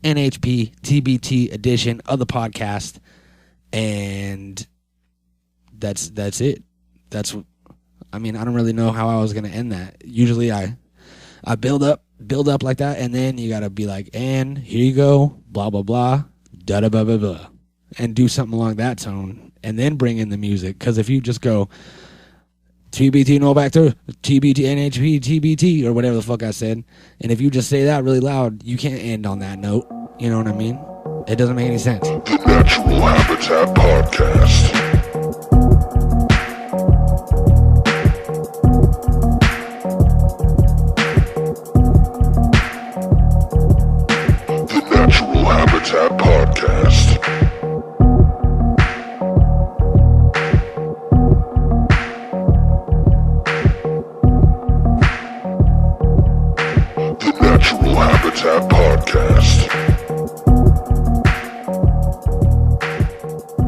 NHP TBT edition of the podcast, and that's it. I don't really know how I was gonna end that. Usually I build up like that, and then you gotta be like, and here you go, blah blah blah, da da blah blah blah, and do something along that tone, and then bring in the music. Because if you just go TBT no back to TBT NHP TBT or whatever the fuck I said, and if you just say that really loud, you can't end on that note. You know what I mean? It doesn't make any sense. The Natural Habitat Podcast. Habitat Podcast. The Natural Habitat Podcast.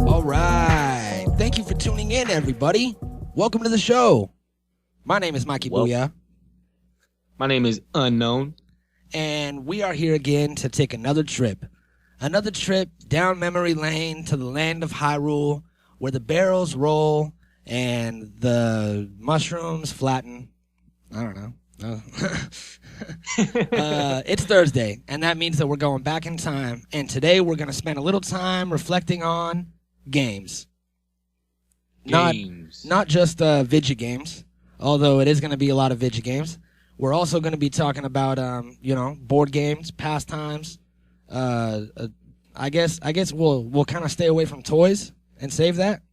All right. Thank you for tuning in, everybody. Welcome to the show. My name is Mikey Booyah. My name is Unknown. And we are here again to take another trip. Another trip down memory lane to the land of Hyrule, where the barrels roll and the mushrooms flatten. I don't know. It's Thursday, and that means that we're going back in time. And today we're going to spend a little time reflecting on games. Not just video games, although it is going to be a lot of video games. We're also going to be talking about, board games, pastimes. I guess we'll kind of stay away from toys and save that.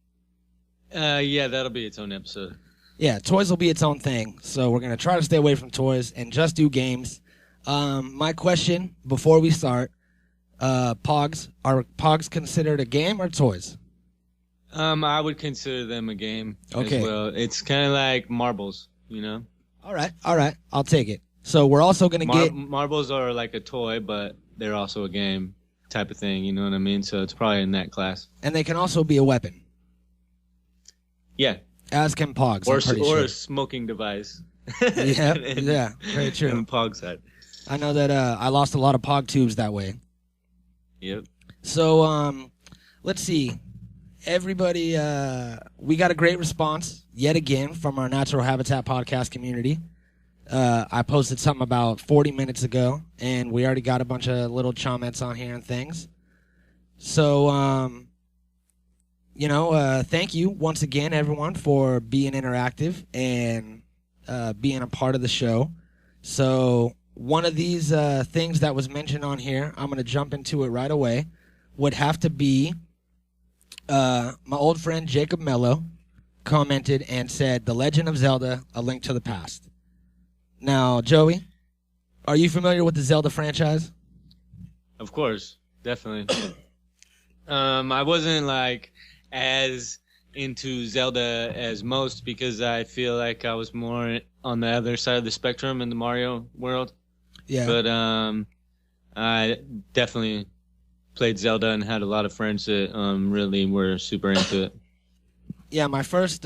Yeah, that'll be its own episode. Yeah, toys will be its own thing. So we're going to try to stay away from toys and just do games. My question before we start, Pogs, are Pogs considered a game or toys? I would consider them a game as well. It's kind of like marbles, you know? All right. I'll take it. So we're also going to get... Marbles are like a toy, but they're also a game type of thing, you know what I mean? So it's probably in that class. And they can also be a weapon. Yeah. As can Pogs, or sure. a smoking device. Yeah, very true. And Pog side. I know that I lost a lot of Pog tubes that way. Yep. So, let's see. Everybody, we got a great response yet again from our Natural Habitat Podcast community. I posted something about 40 minutes ago, and we already got a bunch of little comments on here and things. So, thank you once again, everyone, for being interactive and being a part of the show. So, one of these things that was mentioned on here, I'm going to jump into it right away, would have to be my old friend Jacob Mello commented and said, The Legend of Zelda, A Link to the Past. Now, Joey, are you familiar with the Zelda franchise? Of course, definitely. I wasn't as into Zelda as most because I feel like I was more on the other side of the spectrum in the Mario world. Yeah. But I definitely played Zelda and had a lot of friends that really were super into it. Yeah, my first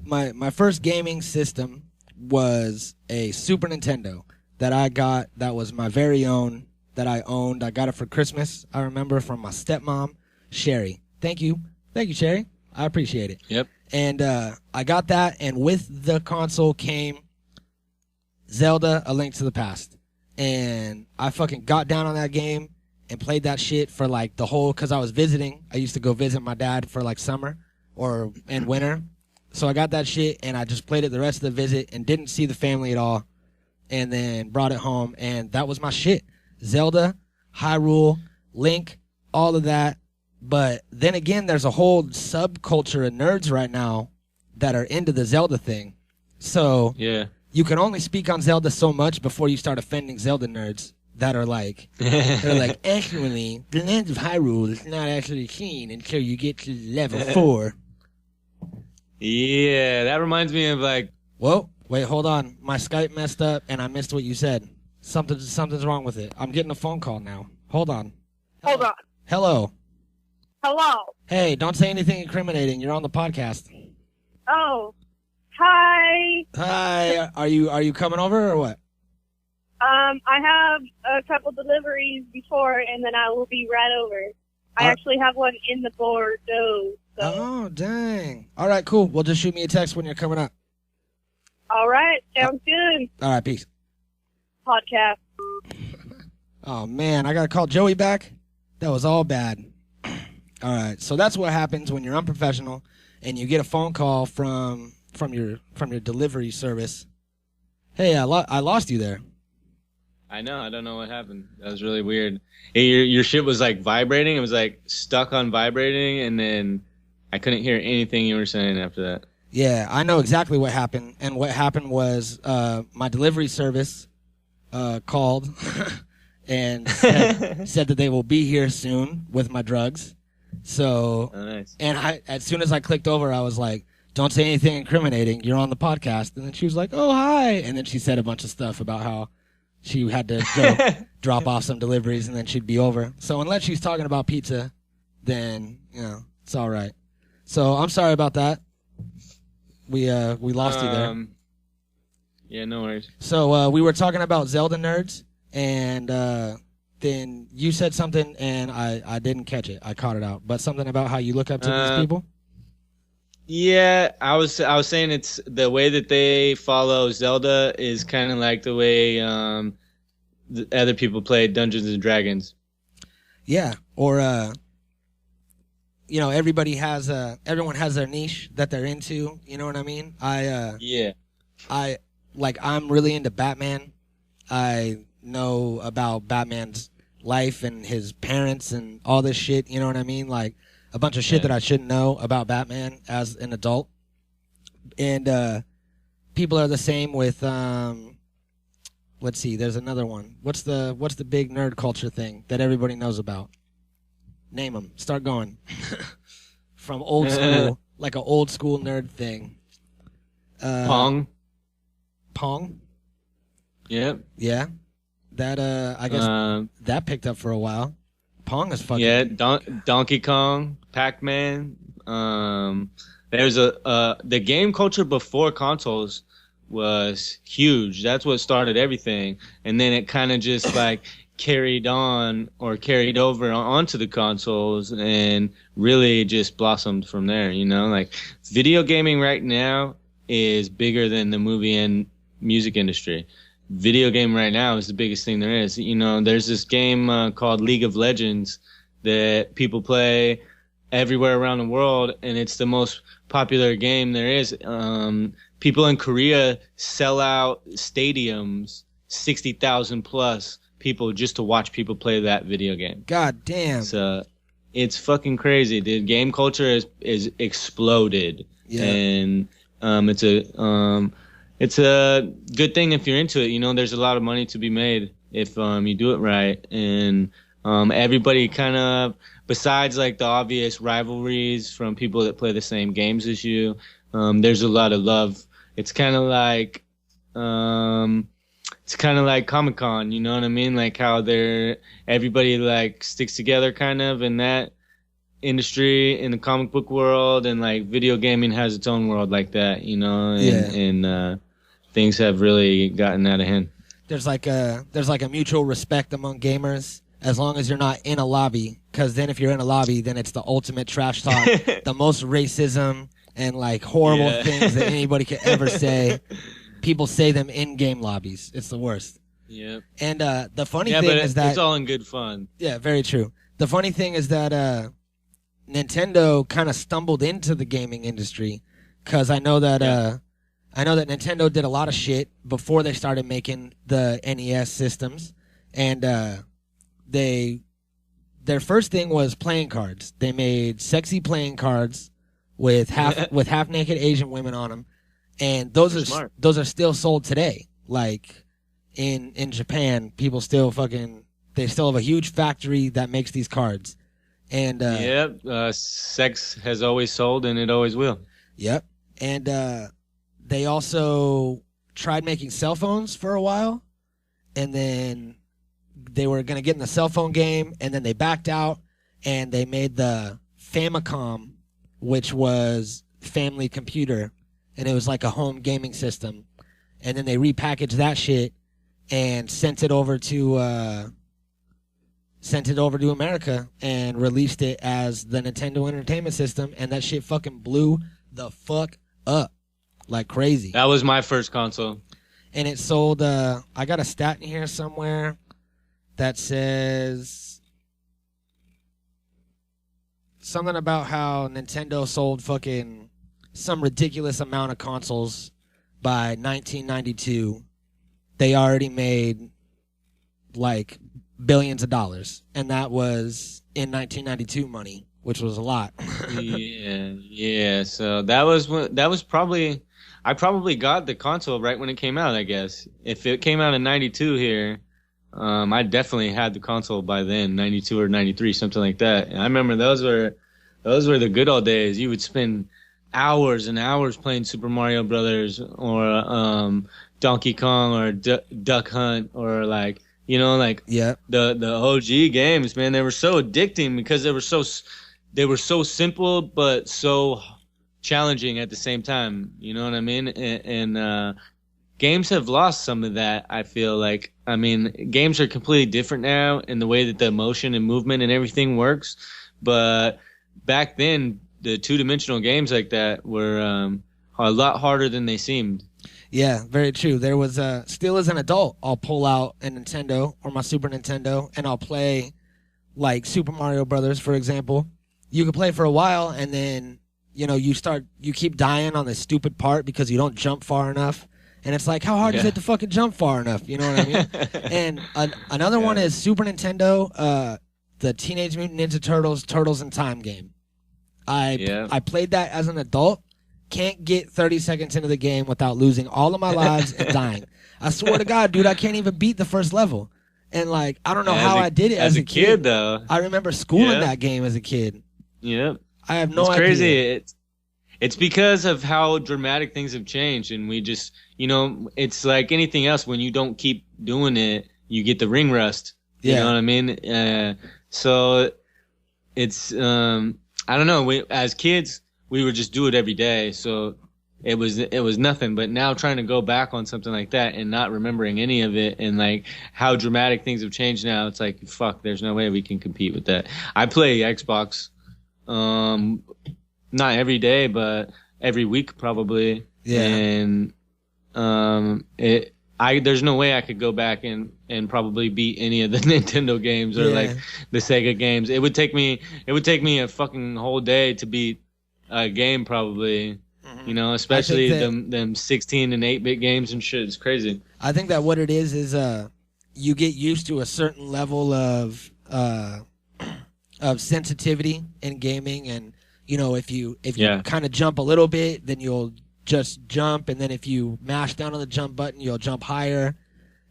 my first gaming system was a Super Nintendo that I got, that was my very own, that I owned. I got it for Christmas, I remember, from my stepmom, Sherry. Thank you, Sherry. I appreciate it. Yep. And I got that, and with the console came Zelda, A Link to the Past. And I fucking got down on that game and played that shit for the whole, because I was visiting. I used to go visit my dad for summer and winter. So I got that shit, and I just played it the rest of the visit and didn't see the family at all, and then brought it home, and that was my shit. Zelda, Hyrule, Link, all of that. But then again, there's a whole subculture of nerds right now that are into the Zelda thing. So yeah, you can only speak on Zelda so much before you start offending Zelda nerds that are actually, the land of Hyrule is not actually seen until you get to level 4. Yeah, that reminds me of Whoa, wait, hold on. My Skype messed up and I missed what you said. Something's wrong with it. I'm getting a phone call now. Hold on. Hold on. Hello. Hello. Hey, don't say anything incriminating. You're on the podcast. Oh. Hi. Hi. Are you coming over or what? I have a couple deliveries before, and then I will be right over. I actually have one in the Bordeaux. So. Oh, dang. All right, cool. Well, just shoot me a text when you're coming up. All right. Sounds good. All right, peace. Podcast. Oh, man, I got to call Joey back? That was all bad. All right, so that's what happens when you're unprofessional and you get a phone call from your delivery service. Hey, I lost you there. I know. I don't know what happened. That was really weird. Your shit was like vibrating. It was like stuck on vibrating, and then I couldn't hear anything you were saying after that. Yeah, I know exactly what happened. And what happened was my delivery service called and said that they will be here soon with my drugs. So, oh, nice. And as soon as I clicked over, I was like, don't say anything incriminating. You're on the podcast. And then she was like, oh, hi. And then she said a bunch of stuff about how she had to go drop off some deliveries and then she'd be over. So unless she's talking about pizza, then, it's all right. So I'm sorry about that. We lost you there. Yeah, no worries. So we were talking about Zelda nerds, and then you said something, and I didn't catch it. I caught it out. But something about how you look up to these people? Yeah, I was saying it's the way that they follow Zelda is kind of like the way the other people play Dungeons and Dragons. Yeah, or everyone has their niche that they're into. You know what I mean? I'm really into Batman. I know about Batman's life and his parents and all this shit. You know what I mean? Like a bunch of shit that I shouldn't know about Batman as an adult. And people are the same with let's see, there's another one. What's the big nerd culture thing that everybody knows about? Name them. Start going. From old school, like an old school nerd thing. Pong. Pong? Yep. Yeah. That I guess that picked up for a while. Pong is fucking. Yeah, Donkey Kong, Pac-Man. There's the game culture before consoles was huge. That's what started everything, and then it kind of just like carried on or carried over onto the consoles and really just blossomed from there. Like video gaming right now is bigger than the movie and music industry. Video game right now is the biggest thing there is. There's this game called League of Legends that people play everywhere around the world, and it's the most popular game there is. People in Korea sell out stadiums, 60,000 plus people just to watch people play that video game. God damn. So it's fucking crazy. The game culture is exploded. Yeah. And it's a good thing if you're into it. There's a lot of money to be made if you do it right. And everybody kind of, besides like the obvious rivalries from people that play the same games as you, there's a lot of love. It's kind of like Comic-Con, you know what I mean? Like how everybody like sticks together kind of in that industry, in the comic book world, and like video gaming has its own world like that, and things have really gotten out of hand. There's like a mutual respect among gamers as long as you're not in a lobby, because then if you're in a lobby, then it's the ultimate trash talk, the most racism and like horrible things that anybody could ever say. People say them in game lobbies. It's the worst. Yeah. And the funny thing is that it's all in good fun. Yeah, very true. The funny thing is that Nintendo kind of stumbled into the gaming industry, because I know that Nintendo did a lot of shit before they started making the NES systems, and their first thing was playing cards. They made sexy playing cards with half naked Asian women on them, and those are still sold today. Like in Japan, people still they still have a huge factory that makes these cards. And sex has always sold, and it always will. Yep. And they also tried making cell phones for a while, and then they were going to get in the cell phone game, and then they backed out, and they made the Famicom, which was family computer, and it was like a home gaming system. And then they repackaged that shit and sent it over to America and released it as the Nintendo Entertainment System, and that shit fucking blew the fuck up like crazy. That was my first console. And it sold, I got a stat in here somewhere that says something about how Nintendo sold fucking some ridiculous amount of consoles by 1992. They already made like billions of dollars, and that was in 1992 money, which was a lot. yeah. So that was probably, I probably got the console right when it came out. I guess if it came out in 92 here, I definitely had the console by then, 92 or 93, something like that. And I remember those were the good old days. You would spend hours and hours playing Super Mario Brothers or Donkey Kong or Duck Hunt or like, you know, like the OG games, man. They were so addicting because they were so simple but so challenging at the same time. You know what I mean? And games have lost some of that, I feel like. I mean, games are completely different now in the way that the motion and movement and everything works. But back then, the two-dimensional games like that were a lot harder than they seemed. Yeah, very true. There was still as an adult, I'll pull out a Nintendo or my Super Nintendo and I'll play like Super Mario Brothers, for example. You can play for a while and then, you know, you keep dying on this stupid part because you don't jump far enough. And it's like, how hard is it to fucking jump far enough? You know what I mean? And another one is Super Nintendo, the Teenage Mutant Ninja Turtles, Turtles in Time game. I played that as an adult. Can't get 30 seconds into the game without losing all of my lives and dying. I swear to God, dude, I can't even beat the first level. And like, I don't know how I did it as a kid, though. I remember schooling that game as a kid. Yep. I have no idea. It's crazy. It's because of how dramatic things have changed, and we just, you know, it's like anything else. When you don't keep doing it, you get the ring rust. You know what I mean? So it's, I don't know. As kids, we would just do it every day. So it was nothing. But now trying to go back on something like that and not remembering any of it, and like how dramatic things have changed now, it's like, fuck, there's no way we can compete with that. I play Xbox, not every day, but every week probably. Yeah. And there's no way I could go back and probably beat any of the Nintendo games or like the Sega games. It would take me a fucking whole day to beat a game probably. You know, especially them 16 and 8-bit games and shit. It's crazy. I think that what it is you get used to a certain level of sensitivity in gaming, and you know, if you kind of jump a little bit, then you'll just jump, and then if you mash down on the jump button, you'll jump higher.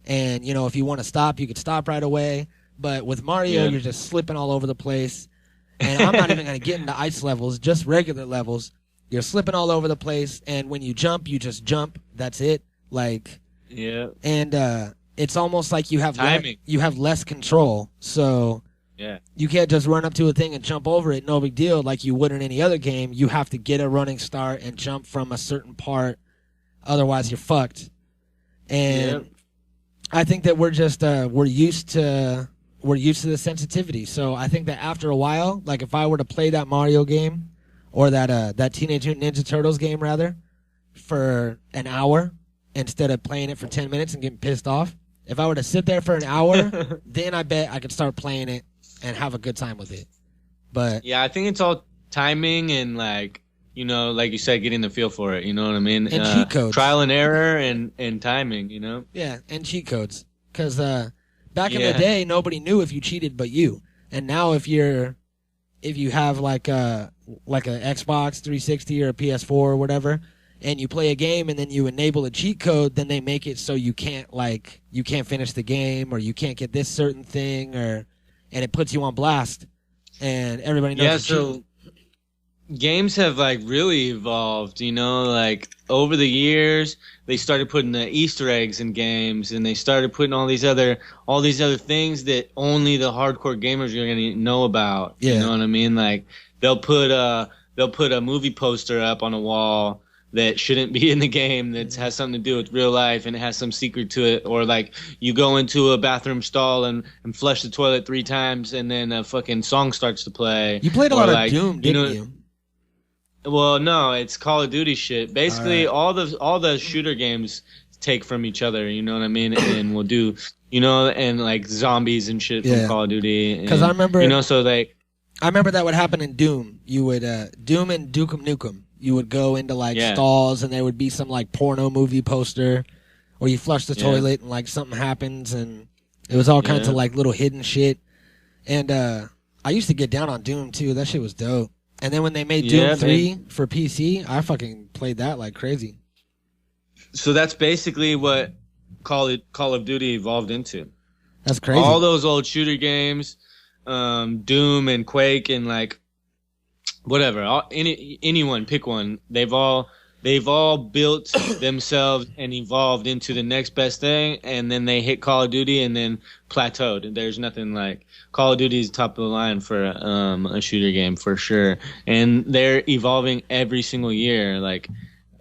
And you know, if you want to stop, you could stop right away. But with Mario, you're just slipping all over the place. And I'm not even going to get into ice levels, just regular levels. You're slipping all over the place, and when you jump, you just jump. That's it. Like, and it's almost like you have less control. So you can't just run up to a thing and jump over it. No big deal, like you would in any other game. You have to get a running start and jump from a certain part. Otherwise, you're fucked. And I think that we're just we're used to the sensitivity. So I think that after a while, like if I were to play that Mario game or that Teenage Mutant Ninja Turtles game rather for an hour instead of playing it for 10 minutes and getting pissed off, if I were to sit there for an hour, then I bet I could start playing it and have a good time with it. But yeah, I think it's all timing and like, you know, like you said, getting the feel for it. You know what I mean? And cheat codes, trial and error, and timing. You know? Yeah, and cheat codes. Because back in the day, nobody knew if you cheated but you. And now if you have like a Xbox 360 or a PS4 or whatever, and you play a game and then you enable a cheat code, then they make it so you can't finish the game, or you can't get this certain thing, and it puts you on blast, and everybody knows. Yeah, so games have like really evolved, you know, like over the years they started putting the Easter eggs in games, and they started putting all these other things that only the hardcore gamers are going to know about. You know what I mean? Like they'll put a movie poster up on a wall that shouldn't be in the game that has something to do with real life and it has some secret to it, or like you go into a bathroom stall and flush the toilet 3 times and then a fucking song starts to play. You played a lot of Doom, didn't you? Well, no, it's Call of Duty shit. Basically, all the shooter games take from each other, you know what I mean? And we'll do, and like zombies and shit from Call of Duty. Because I remember, I remember that would happen in Doom. You would Doom and Duke Nukem. You would go into like stalls and there would be some like porno movie poster, or you flush the toilet and like something happens, and it was all kinds of like little hidden shit. And I used to get down on Doom too. That shit was dope. And then when they made Doom 3 for PC, I fucking played that like crazy. So that's basically what Call of Duty evolved into. That's crazy. All those old shooter games, Doom and Quake and like whatever, anyone pick one. They've all built themselves and evolved into the next best thing, and then they hit Call of Duty and then plateaued. And there's nothing like Call of Duty is top of the line for a shooter game for sure, and they're evolving every single year. Like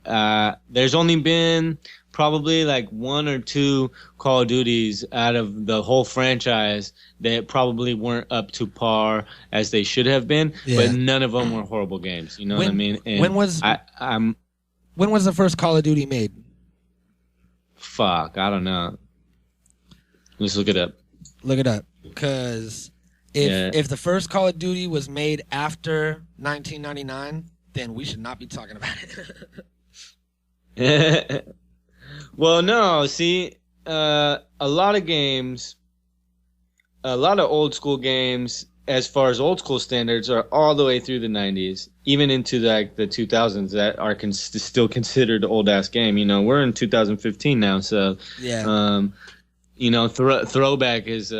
there's only been probably like 1 or 2 Call of Duties out of the whole franchise that probably weren't up to par as they should have been, but none of them were horrible games. You know what I mean? And when was the first Call of Duty made? Fuck, I don't know. Let's look it up. Look it up, because if the first Call of Duty was made after 1999, then we should not be talking about it. Well, no, see, a lot of games, a lot of old school games, as far as old school standards, are all the way through the 90s, even into like the 2000s that are still considered old ass game. We're in 2015 now, so Throwback is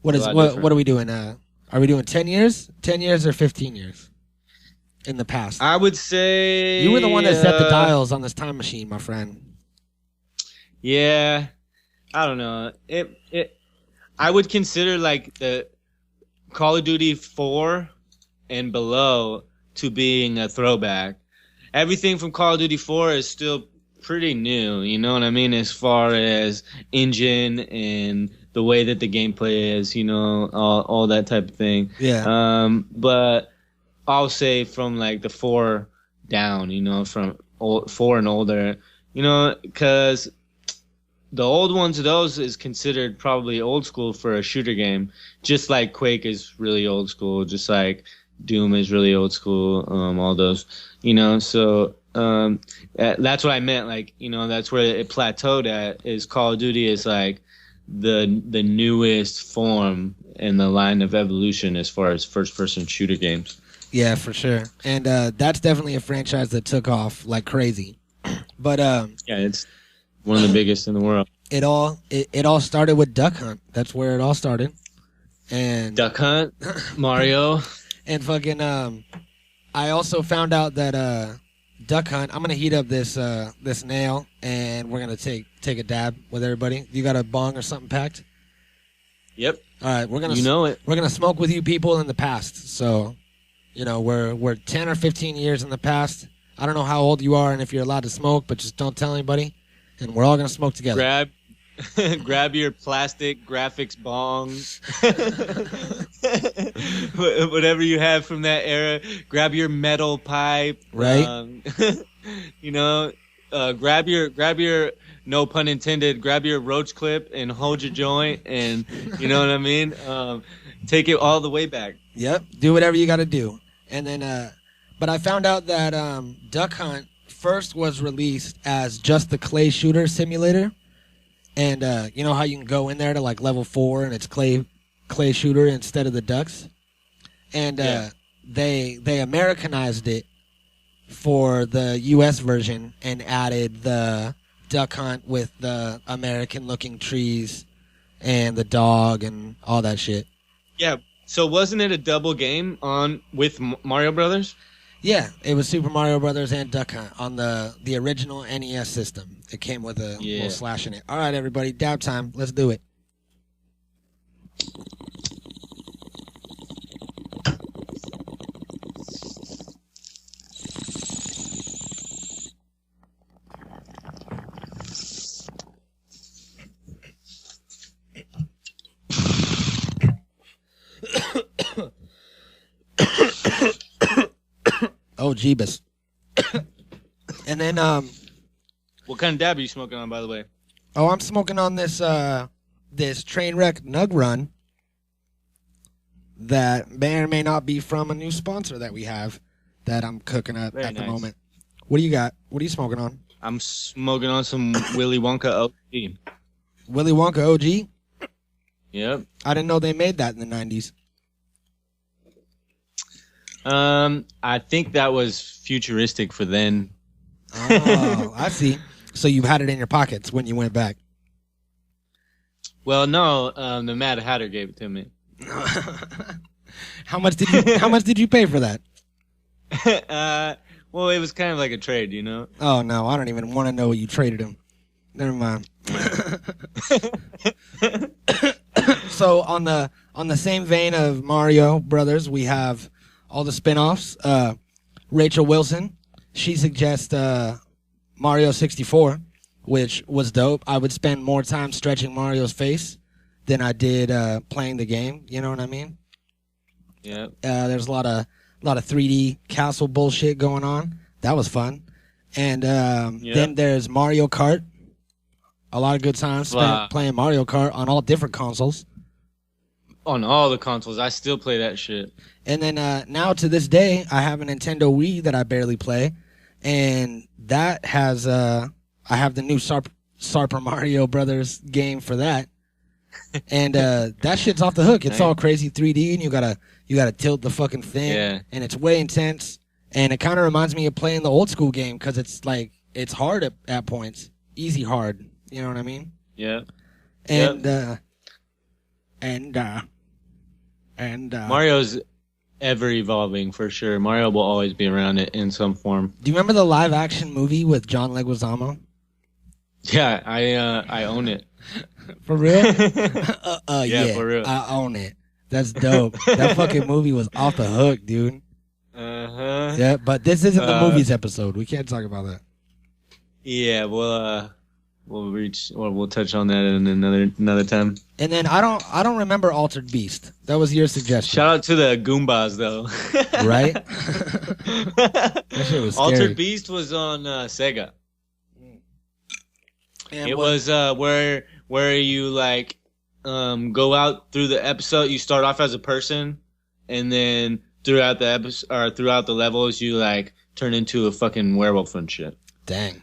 what are we doing? Are we doing 10 years? 10 years or 15 years? In the past, I would say you were the one that set the dials on this time machine, my friend. Yeah, I don't know. I would consider like the Call of Duty 4 and below to being a throwback. Everything from Call of Duty 4 is still pretty new. You know what I mean, as far as engine and the way that the gameplay is. All that type of thing. Yeah. But I'll say from like the 4 down, from 4 and older, because the old ones of those is considered probably old school for a shooter game, just like Quake is really old school, just like Doom is really old school, all those, so that's what I meant, like, that's where it plateaued at, is Call of Duty is like the newest form in the line of evolution as far as first-person shooter games. Yeah, for sure. And that's definitely a franchise that took off like crazy. But yeah, it's one of the biggest in the world. It all started with Duck Hunt. That's where it all started. And Duck Hunt, Mario, and fucking I also found out that Duck Hunt. I'm gonna heat up this nail, and we're gonna take a dab with everybody. You got a bong or something packed? Yep. All right, we're gonna We're gonna smoke with you people in the past. So. We're 10 or 15 years in the past. I don't know how old you are and if you're allowed to smoke, but just don't tell anybody. And we're all going to smoke together. Grab your plastic graphics bong. Whatever you have from that era. Grab your metal pipe. Right. Grab your, no pun intended, grab your roach clip and hold your joint, and you know what I mean? Take it all the way back. Yep. Do whatever you got to do. And then, but I found out that Duck Hunt first was released as just the clay shooter simulator. And you know how you can go in there to like level 4 and it's clay shooter instead of the ducks? And they Americanized it for the US version and added the Duck Hunt with the American looking trees and the dog and all that shit. Yeah. So wasn't it a double game with Mario Brothers? Yeah, it was Super Mario Brothers and Duck Hunt on the original NES system. It came with a little slash in it. All right, everybody, dab time. Let's do it. Oh, Jeebus. And then, What kind of dab are you smoking on, by the way? I'm smoking on this this Trainwreck Nug Run that may or may not be from a new sponsor that we have that I'm cooking up Very at the nice. moment. What do you got? What are you smoking on? I'm smoking on some Willy Wonka OG. Willy Wonka OG? Yep. I didn't know they made that in the 90s. I think that was futuristic for then. Oh, I see. So you had it in your pockets when you went back. Well, no, the Mad Hatter gave it to me. How much did you pay for that? Well, it was kind of like a trade, you know? Oh no, I don't even want to know what you traded him. Never mind. So on the same vein of Mario Brothers, we have all the spin-offs. Rachel Wilson, she suggests Mario 64, which was dope. I would spend more time stretching Mario's face than I did playing the game. You know what I mean? Yeah. There's a lot of 3D castle bullshit going on. That was fun. And then there's Mario Kart. A lot of good times spent playing Mario Kart on all different consoles. On all the consoles. I still play that shit. And then now to this day, I have a Nintendo Wii that I barely play. And that has, I have the new Super Mario Brothers game for that. And that shit's off the hook. It's all crazy 3D, and you gotta tilt the fucking thing. Yeah. And it's way intense. And it kind of reminds me of playing the old school game because it's like it's hard at points, easy hard. You know what I mean? Yeah. And Mario's ever evolving for sure. Mario will always be around it in some form. do you remember the live action movie with John Leguizamo? Yeah, I own it. For real? Yeah, for real. I own it. That's dope. That fucking movie was off the hook, dude. Uh-huh. Yeah, but this isn't the movies episode. We can't talk about that. Yeah, we'll touch on that in another time. And then I don't remember Altered Beast. That was your suggestion. Shout out to the Goombas though. Right? That shit was scary. Altered Beast was on Sega. And It was where you like go out through the episode. You start off as a person, and then throughout the episode or throughout the levels, you like turn into a fucking werewolf and shit. Dang.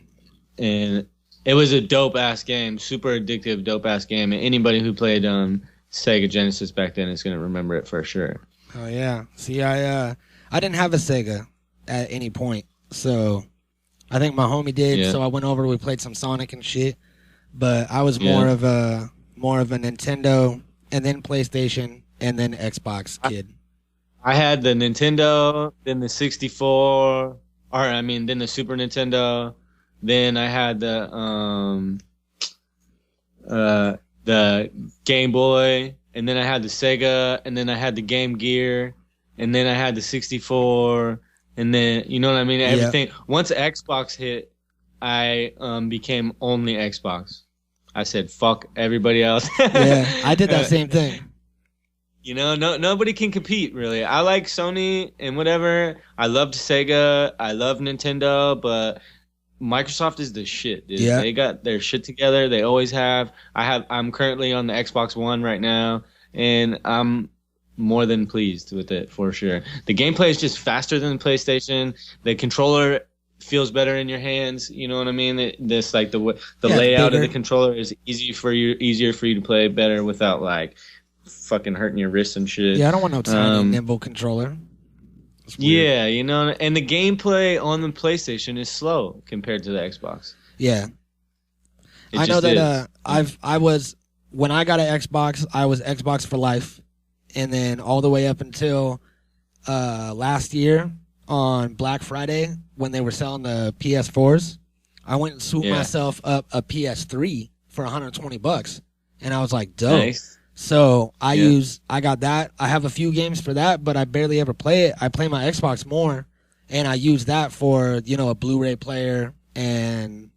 And it was a dope ass game, super addictive, dope ass game. And anybody who played Sega Genesis back then is gonna remember it for sure. Oh yeah. See, I didn't have a Sega at any point, so I think my homie did. Yeah. So I went over. We played some Sonic and shit. But I was more of a Nintendo and then PlayStation and then Xbox kid. I had the Nintendo, then the 64, then the Super Nintendo, then I had the Game Boy, and then I had the Sega, and then I had the Game Gear, and then I had the 64, and then you know what I mean? Everything. Once Xbox hit, I became only Xbox. I said fuck everybody else. Yeah, I did that same thing. You know, nobody can compete really. I like Sony and whatever. I loved Sega. I love Nintendo, but Microsoft is the shit, dude. Yeah. They got their shit together. They always have. I'm currently on the Xbox One right now, and I'm more than pleased with it for sure. The gameplay is just faster than the PlayStation. The controller feels better in your hands. You know what I mean? This like the layout of the controller is easier for you to play better without like fucking hurting your wrists and shit. Yeah, I don't want no tiny nimble controller. Yeah, you know, and the gameplay on the PlayStation is slow compared to the Xbox. Yeah. It I know just that when I got an Xbox, I was Xbox for life. And then all the way up until last year on Black Friday when they were selling the PS4s, I went and swooped myself up a PS3 for $120. And I was like, dope. Nice. So I got that. I have a few games for that, but I barely ever play it. I play my Xbox more, and I use that for, you know, a Blu-ray player and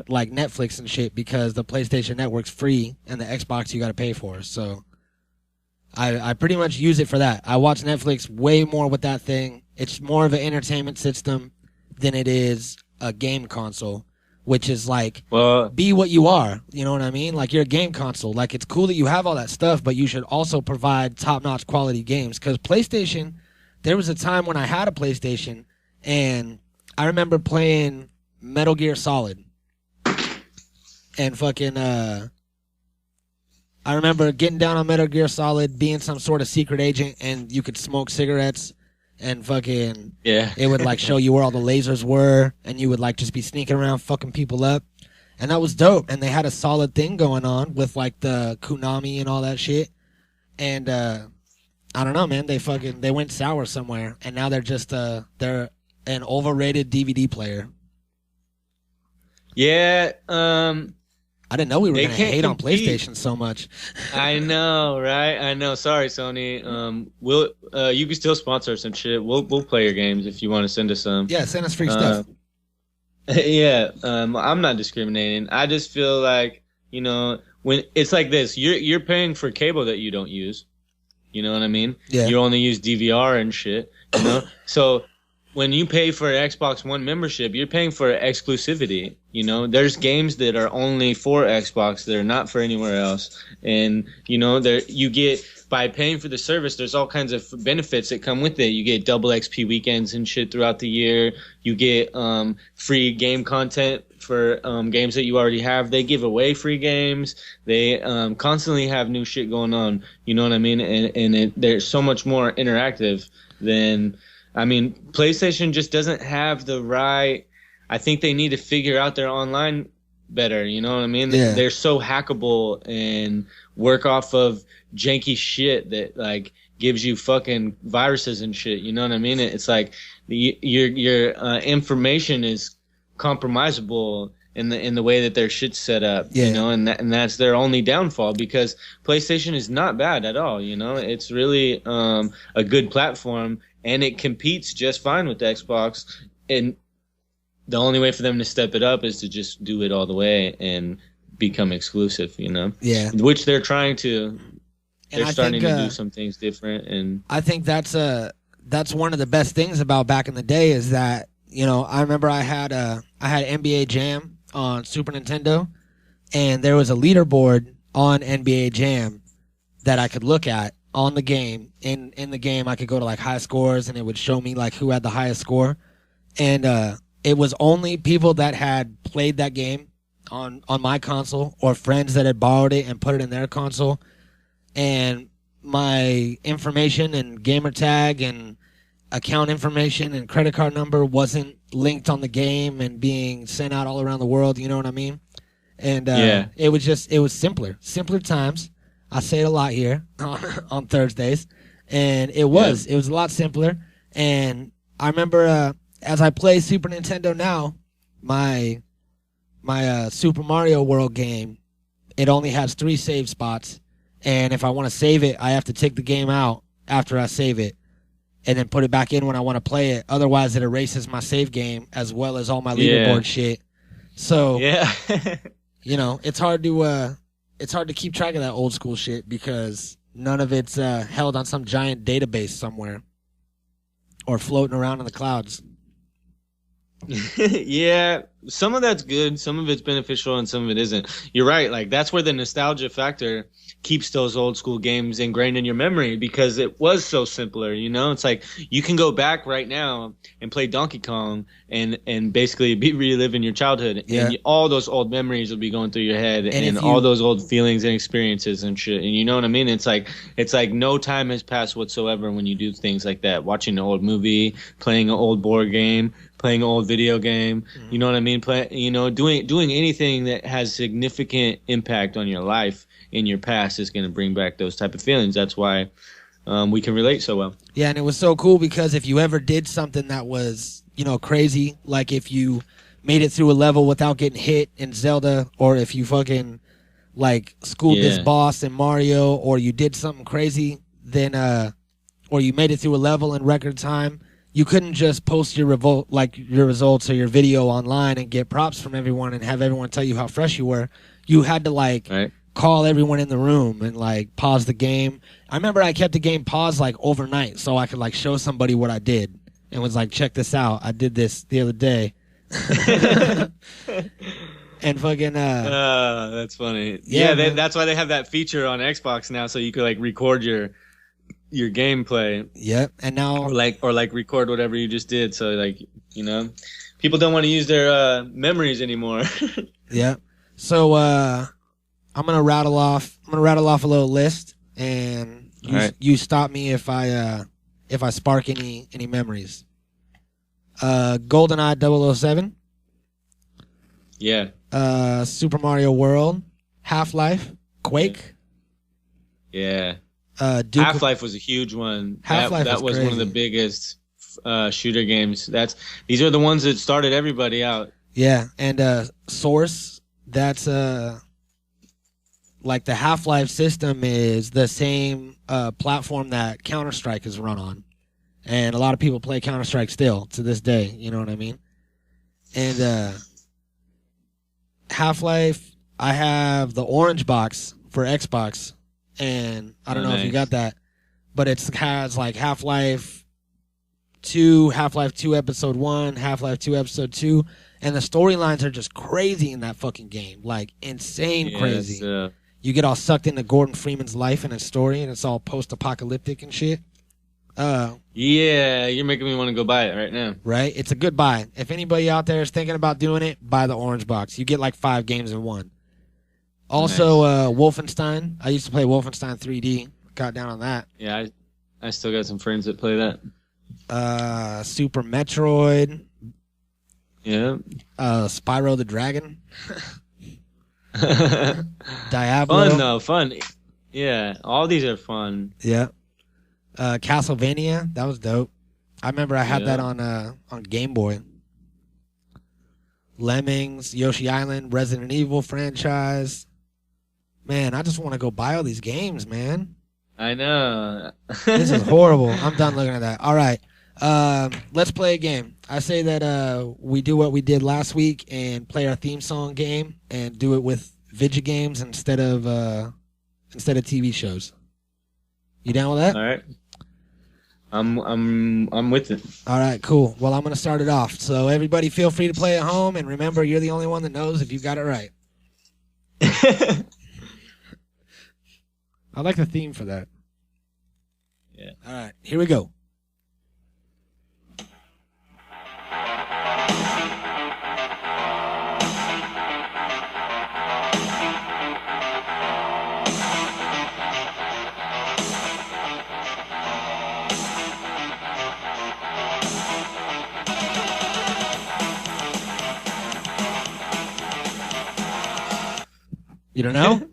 like Netflix and shit because the PlayStation Network's free and the Xbox you got to pay for. So I pretty much use it for that. I watch Netflix way more with that thing. It's more of an entertainment system than it is a game console, which is like, be what you are. You know what I mean? Like, you're a game console. Like, it's cool that you have all that stuff, but you should also provide top-notch quality games. Because PlayStation, there was a time when I had a PlayStation, and I remember playing Metal Gear Solid. And fucking, I remember getting down on Metal Gear Solid, being some sort of secret agent, and you could smoke cigarettes, and fucking, it would like show you where all the lasers were, and you would like just be sneaking around fucking people up. And that was dope. And they had a solid thing going on with like the Konami and all that shit. And, I don't know, man, they went sour somewhere, and now they're just, they're an overrated DVD player. Yeah, I didn't know we were going to hate on PlayStation so much. I know, right? I know. Sorry, Sony. You can still sponsor some shit. We'll play your games if you want to send us some. Yeah, send us free stuff. Yeah, I'm not discriminating. I just feel like, when it's like this, you're paying for cable that you don't use. You know what I mean? Yeah. You only use DVR and shit. So when you pay for an Xbox One membership, you're paying for exclusivity. There's games that are only for Xbox that are not for anywhere else. And, you get, by paying for the service, there's all kinds of benefits that come with it. You get double XP weekends and shit throughout the year. You get free game content for games that you already have. They give away free games. They constantly have new shit going on. You know what I mean? And they're so much more interactive than... PlayStation just doesn't have the right... I think they need to figure out their online better, you know what I mean? Yeah. They're so hackable and work off of janky shit that, like, gives you fucking viruses and shit, you know what I mean? It's like your information is compromisable in the way that their shit's set up, and that's their only downfall, because PlayStation is not bad at all, It's really a good platform, and it competes just fine with the Xbox, and the only way for them to step it up is to just do it all the way and become exclusive, Yeah. Which they're trying to. And they're starting to do some things different, and I think that's one of the best things about back in the day is that, I remember I had NBA Jam on Super Nintendo, and there was a leaderboard on NBA Jam that I could look at on the game. In the game, I could go to like high scores, and it would show me like who had the highest score. And it was only people that had played that game on my console, or friends that had borrowed it and put it in their console. And my information and gamer tag and account information and credit card number wasn't linked on the game and being sent out all around the world. You know what I mean? And it was simpler times. I say it a lot here on Thursdays, and it was a lot simpler. And I remember as I play Super Nintendo now, my Super Mario World game, it only has 3 save spots, and if I want to save it, I have to take the game out after I save it, and then put it back in when I want to play it. Otherwise, it erases my save game as well as all my leaderboard shit. So it's hard to keep track of that old school shit because none of it's held on some giant database somewhere or floating around in the clouds. Yeah, some of that's good, some of it's beneficial, and some of it isn't. You're right, like that's where the nostalgia factor keeps those old school games ingrained in your memory, because it was so simpler, It's like you can go back right now and play Donkey Kong and basically be reliving your childhood, and all those old memories will be going through your head, and all those old feelings and experiences and shit, and you know what I mean? It's like no time has passed whatsoever when you do things like that, watching an old movie, playing an old board game, playing an old video game, you know what I mean? Doing anything that has significant impact on your life in your past is going to bring back those type of feelings. That's why we can relate so well. Yeah, and it was so cool because if you ever did something that was, crazy, like if you made it through a level without getting hit in Zelda, or if you fucking like schooled this boss in Mario, or you did something crazy, then or you made it through a level in record time, you couldn't just post your results or your video online and get props from everyone and have everyone tell you how fresh you were. You had to call everyone in the room and like pause the game. I remember I kept the game paused like overnight so I could like show somebody what I did and was like, check this out. I did this the other day. And fucking that's funny. Yeah, That's why they have that feature on Xbox now, so you could like record your gameplay. Yep. And now or like record whatever you just did. So like, you know, people don't want to use their memories anymore. Yeah. So I'm gonna rattle off a little list, and you stop me if I spark any memories. GoldenEye 007. Yeah. Super Mario World, Half-Life, Quake. Yeah. Half-Life was a huge one. Half-Life that was crazy. one of the biggest shooter games. These are the ones that started everybody out. Yeah, and Source. That's like the Half-Life system is the same platform that Counter-Strike is run on, and a lot of people play Counter-Strike still to this day. You know what I mean? And Half-Life, I have the orange box for Xbox, and I don't know if you got that, but it has like Half-Life 2, Half-Life 2 Episode 1, Half-Life 2 Episode 2, and the storylines are just crazy in that fucking game. Like, insane crazy. You get all sucked into Gordon Freeman's life and his story, and it's all post-apocalyptic and shit. Yeah, you're making me want to go buy it right now. Right? It's a good buy. If anybody out there is thinking about doing it, buy the orange box. You get like 5 games in one. Also, Wolfenstein. I used to play Wolfenstein 3D. Got down on that. Yeah, I still got some friends that play that. Super Metroid. Yeah. Spyro the Dragon. Diablo. Fun though, fun. Yeah, all these are fun. Yeah. Castlevania, that was dope. I remember I had that on Game Boy. Lemmings, Yoshi Island, Resident Evil franchise. Man, I just want to go buy all these games, man. I know. This is horrible. I'm done looking at that. All right. Let's play a game. I say that we do what we did last week and play our theme song game and do it with video games instead of TV shows. You down with that? All right. I'm with it. All right, cool. Well, I'm going to start it off. So everybody feel free to play at home, and remember, you're the only one that knows if you got it right. I like the theme for that. Yeah. All right, here we go. You don't know?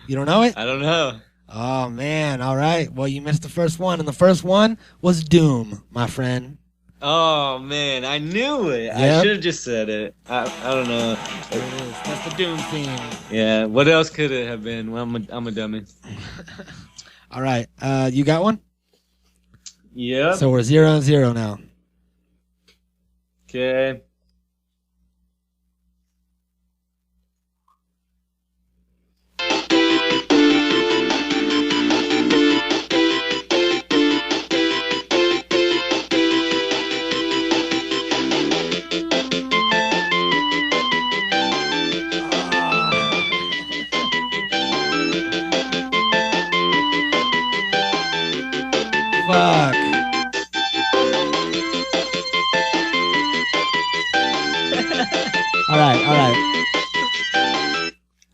You don't know it? I don't know. Oh, man. All right. Well, you missed the first one, and the first one was Doom, my friend. Oh, man. I knew it. Yep. I should have just said it. I don't know. There it is. That's the Doom theme. Yeah. What else could it have been? Well, I'm a dummy. All right. You got one? Yep. So we're 0-0 now. Okay. Fuck. All right.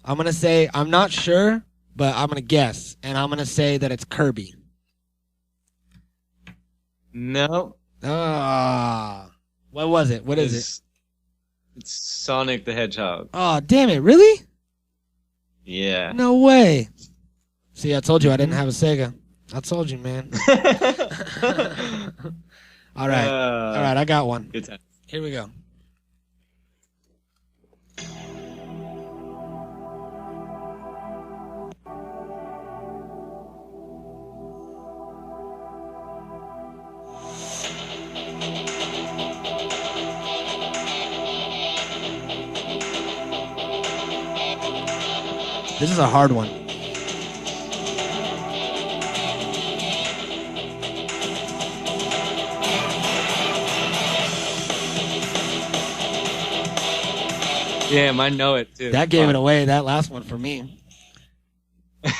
I'm going to say, I'm not sure, but I'm going to guess. And I'm going to say that it's Kirby. No. What was it? What is it? It's Sonic the Hedgehog. Oh, damn it. Really? Yeah. No way. See, I told you I didn't have a Sega. I told you, man. All right. All right, I got one. Good time. Here we go. This is a hard one. Damn, I know it too. That gave it away. That last one for me. Is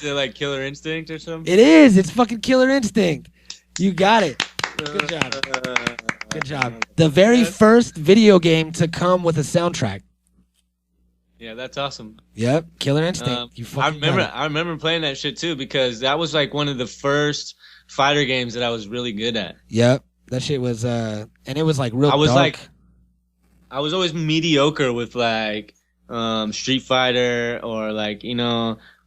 it like Killer Instinct or something? It is. It's fucking Killer Instinct. You got it. Good job. Good job. The very first video game to come with a soundtrack. Yeah, that's awesome. Yep, Killer Instinct. You fucking got it. I remember playing that shit too because that was like one of the first fighter games that I was really good at. Yep, that shit was and it was like real. I was dark. like, I was always mediocre with like Street Fighter or like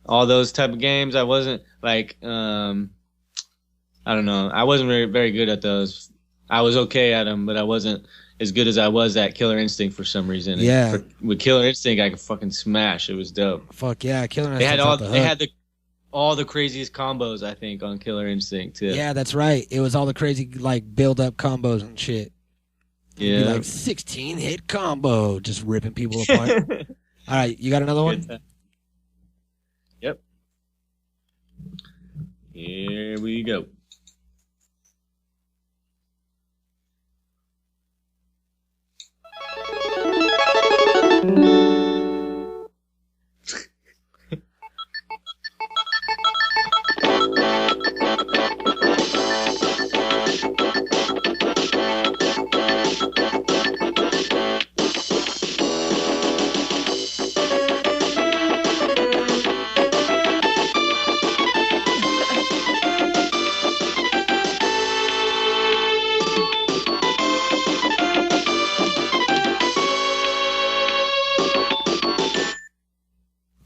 all those type of games. I wasn't like I don't know. I wasn't very good at those. I was okay at them, but I wasn't as good as I was at Killer Instinct for some reason. Yeah. With Killer Instinct, I could fucking smash. It was dope. Fuck yeah, Killer Instinct. They had all the craziest combos, I think, on Killer Instinct too. Yeah, that's right. It was all the crazy like build up combos and shit. Yeah. It'd be like 16 hit combo, just ripping people apart. All right, you got another one? Yep. Here we go.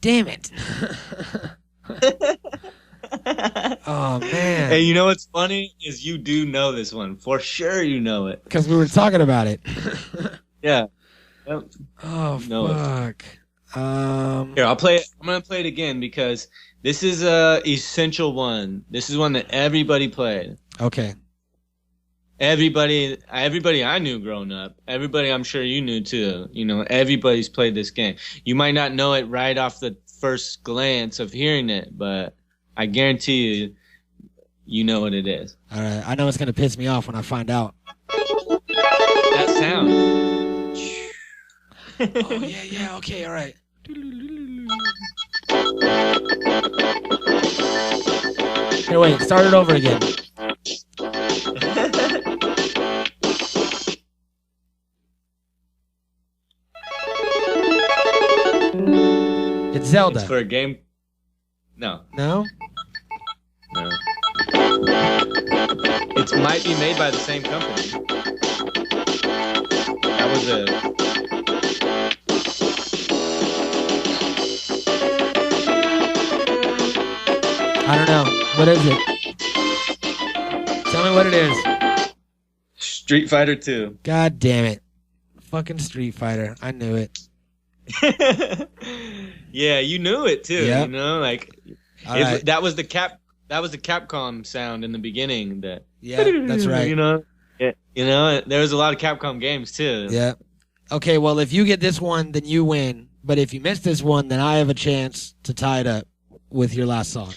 Damn it. Oh, man. Hey, you know what's funny is you do know this one. For sure you know it. Because we were talking about it. Yeah. Yep. Oh, Know it. fuck. Here, I'm going to play it again because this is a essential one. This is one that everybody played. Okay. Everybody I knew growing up, everybody I'm sure you knew too, everybody's played this game. You might not know it right off the first glance of hearing it, but I guarantee you know what it is. All right. I know it's going to piss me off when I find out. That sound. Oh, yeah. Okay, all right. Here, wait. Start it over again. It's Zelda. It's for a game. No. No? No. It might be made by the same company. That was a. I don't know. What is it? Tell me what it is. Street Fighter 2. God damn it. Fucking Street Fighter. I knew it. Yeah, you knew it too. Yep. Right. That was the Capcom sound in the beginning. That That's right. There was a lot of Capcom games too. Yeah. Okay, well, if you get this one, then you win. But if you miss this one, then I have a chance to tie it up with your last song.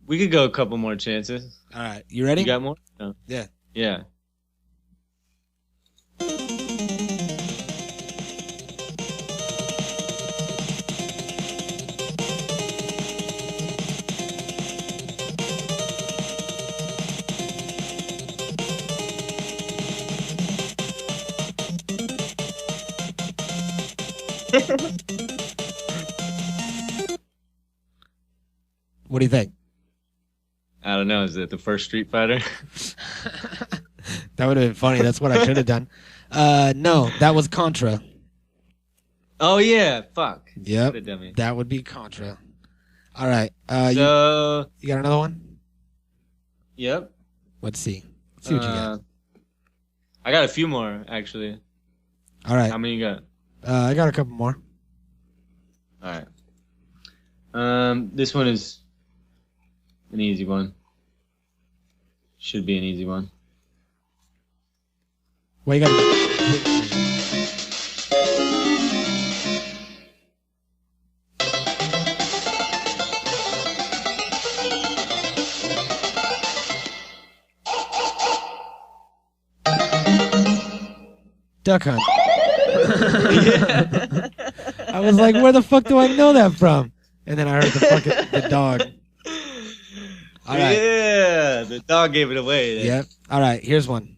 We could go a couple more chances. All right. You ready? You got more? No. Yeah. Yeah. What do you think? I don't know. Is it the first Street Fighter? That would have been funny. That's what I should have done. No, that was Contra. Oh yeah, fuck. Yep. What a dummy. That would be Contra. All right. So you got another one? Yep. Let's see. Let's see what you got. I got a few more actually. All right. How many you got? I got a couple more. All right. This one is an easy one. Should be an easy one. What you got? Duck Hunt. I was like, where the fuck do I know that from? And then I heard the dog. All right. Yeah, the dog gave it away. Yep. All right, here's one.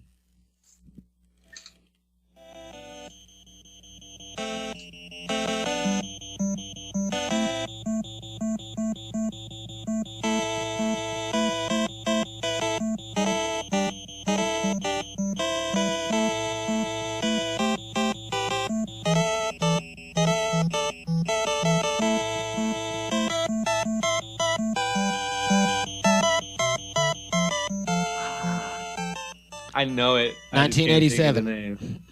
I know it. I just can't think of the 1987. name.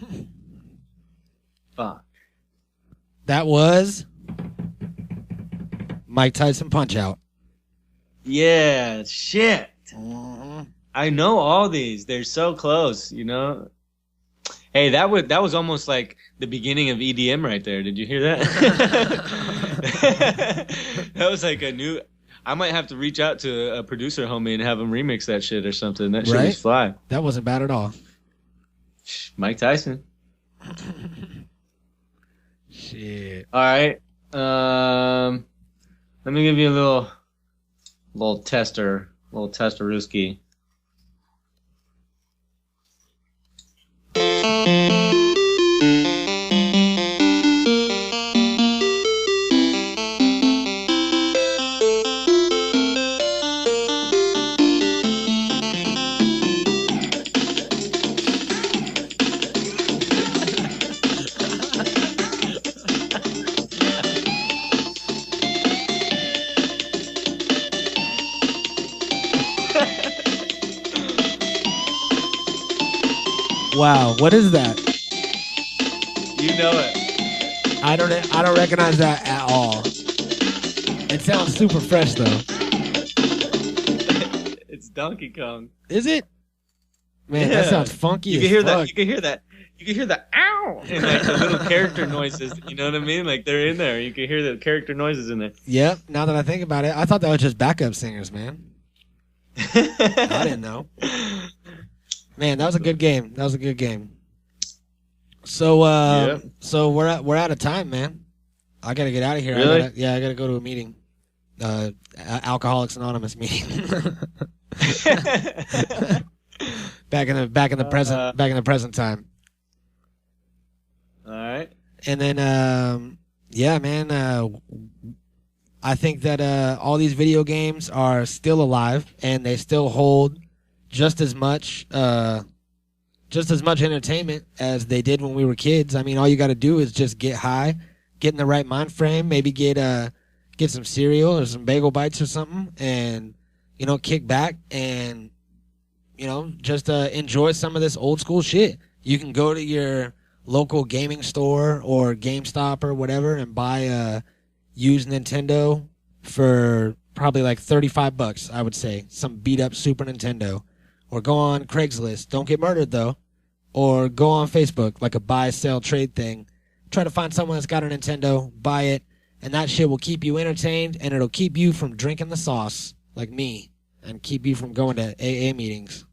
Fuck. That was Mike Tyson Punch-Out. Yeah, shit. I know all these. They're so close, you know? Hey, that was almost like the beginning of EDM right there. Did you hear that? That was like a new... I might have to reach out to a producer homie and have him remix that shit or something. That shit Right? was fly. That wasn't bad at all. Mike Tyson. Shit. All right. Let me give you a little testerooski. Wow, what is that? You know it. I don't recognize that at all. It sounds super fresh though. It's Donkey Kong. Is it? Man, that sounds funky. You as can hear fuck. that. You can hear that. You can hear the ow and like the little character noises. You know what I mean? Like they're in there. You can hear the character noises in there. Yep. Now that I think about it, I thought that was just backup singers, man. I didn't know. Man, that was a good game. So, so we're out of time, man. I gotta get out of here. Really? I gotta go to a meeting. Alcoholics Anonymous meeting. back in the present time. All right. And then, yeah, man. I think that all these video games are still alive, and they still hold just as much entertainment as they did when we were kids. I mean, all you got to do is just get high, get in the right mind frame, maybe get some cereal or some bagel bites or something, and kick back and just enjoy some of this old school shit. You can go to your local gaming store or GameStop or whatever and buy a used Nintendo for probably like $35, I would say. Some beat up Super Nintendo. Or go on Craigslist. Don't get murdered, though. Or go on Facebook, like a buy, sell, trade thing. Try to find someone that's got a Nintendo, buy it, and that shit will keep you entertained, and it'll keep you from drinking the sauce, like me, and keep you from going to AA meetings.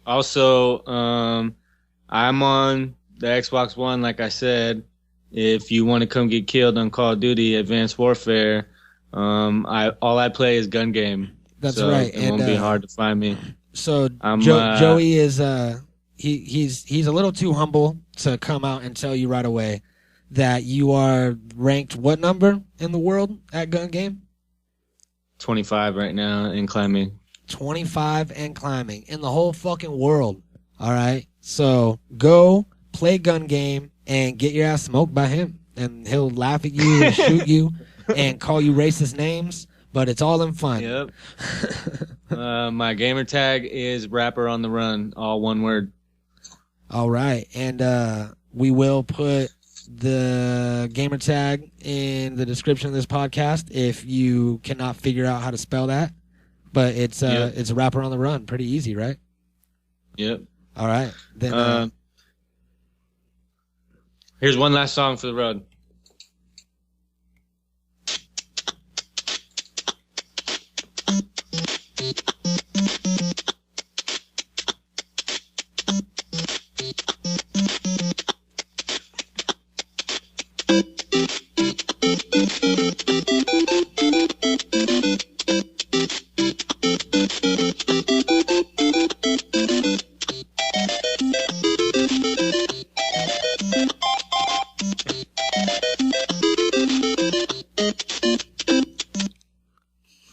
Also, I'm on the Xbox One, like I said. If you want to come get killed on Call of Duty Advanced Warfare, all I play is gun game. That's so right. It won't be hard to find me. So Joey is he's a little too humble to come out and tell you right away that you are ranked what number in the world at gun game? 25 right now and climbing. 25 and climbing in the whole fucking world. All right. So go play gun game and get your ass smoked by him, and he'll laugh at you and shoot you and call you racist names. But it's all in fun. Yep. My gamer tag is Rapper on the Run, all one word. All right. And we will put the gamer tag in the description of this podcast if you cannot figure out how to spell that. But it's Rapper on the Run. Pretty easy, right? Yep. All right. Then here's one last song for the road.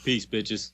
Peace, bitches.